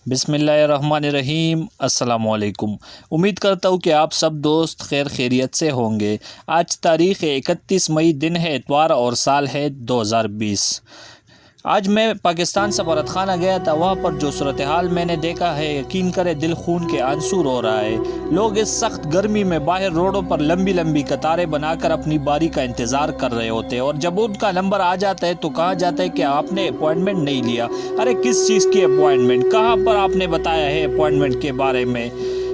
بسم اللہ الرحمن الرحیم۔ السلام علیکم۔ امید کرتا ہوں کہ آپ سب دوست خیر خیریت سے ہوں گے۔ آج تاریخ 31 مئی، دن ہے اتوار اور سال ہے 2020۔ آج میں پاکستان سفارت خانہ گیا تھا۔ وہاں پر جو صورتحال میں نے دیکھا ہے، یقین کرے دل خون کے آنسو رو رہا ہے۔ لوگ اس سخت گرمی میں باہر روڈوں پر لمبی لمبی قطاریں بنا کر اپنی باری کا انتظار کر رہے ہوتے ہیں، اور جب ان کا نمبر آ جاتا ہے تو کہا جاتا ہے کہ آپ نے اپوائنٹمنٹ نہیں لیا۔ ارے کس چیز کی اپوائنٹمنٹ؟ کہاں پر آپ نے بتایا ہے اپوائنٹمنٹ کے بارے میں؟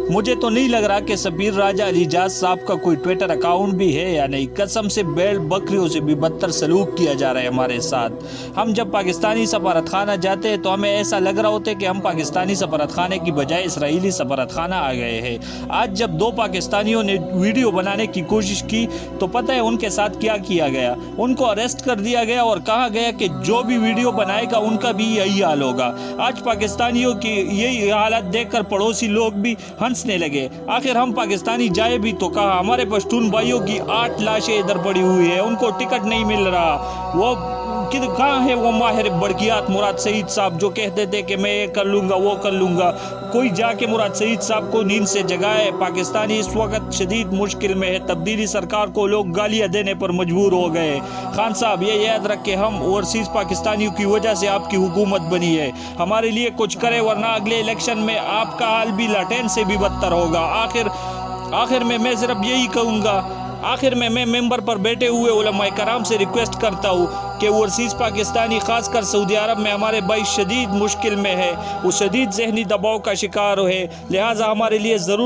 مجھے تو نہیں لگ رہا کہ سبیر راجہ علی جاز صاحب کا کوئی ٹویٹر اکاؤنٹ بھی ہے یا نہیں۔ قسم سے بیل بکریوں سے بھی بدتر سلوک کیا جا رہا ہے ہمارے ساتھ۔ ہم جب پاکستانی سفارت خانہ جاتے ہیں تو ہمیں ایسا لگ رہا ہوتا ہے کہ ہم پاکستانی سفارت خانے کی بجائے اسرائیلی سفارت خانہ آ گئے ہیں۔ آج جب دو پاکستانیوں نے ویڈیو بنانے کی کوشش کی تو پتہ ہے ان کے ساتھ کیا کیا گیا؟ ان کو اریسٹ کر دیا گیا اور کہا گیا کہ جو بھی ویڈیو بنائے گا ان کا بھی یہی حال ہوگا۔ آج پاکستانیوں کی یہی حالت دیکھ کر پڑوسی لوگ بھی ہنسنے لگے۔ آخر ہم پاکستانی جائے بھی تو کہا؟ ہمارے پشتون بھائیوں کی 8 لاشیں ادھر پڑی ہوئی ہے، ان کو ٹکٹ نہیں مل رہا۔ وہ کہاں ہے وہ ماہر بڑکیات مراد سعید صاحب جو کہتے تھے کہ میں یہ کر لوں گا وہ کر لوں گا؟ کوئی جا کے مراد سعید صاحب کو نیند سے جگائے۔ پاکستانی اس وقت شدید مشکل میں ہے۔ تبدیلی سرکار کو لوگ گالیاں دینے پر مجبور ہو گئے۔ خان صاحب یہ یاد رکھ کہ ہم اوورسیز پاکستانیوں کی وجہ سے آپ کی حکومت بنی ہے۔ ہمارے لیے کچھ کرے ورنہ اگلے الیکشن میں آپ کا حال بھی لاٹین سے بھی بدتر ہوگا۔ آخر میں صرف یہی کہوں گا، میں ممبر پر بیٹھے ہوئے علماء کرام سے ریکویسٹ کرتا ہوں کہ اوورسیز پاکستانی خاص کر سعودی عرب میں ہمارے بھائی شدید مشکل میں ہے، وہ شدید ذہنی دباؤ کا شکار ہے، لہٰذا ہمارے لیے ضرور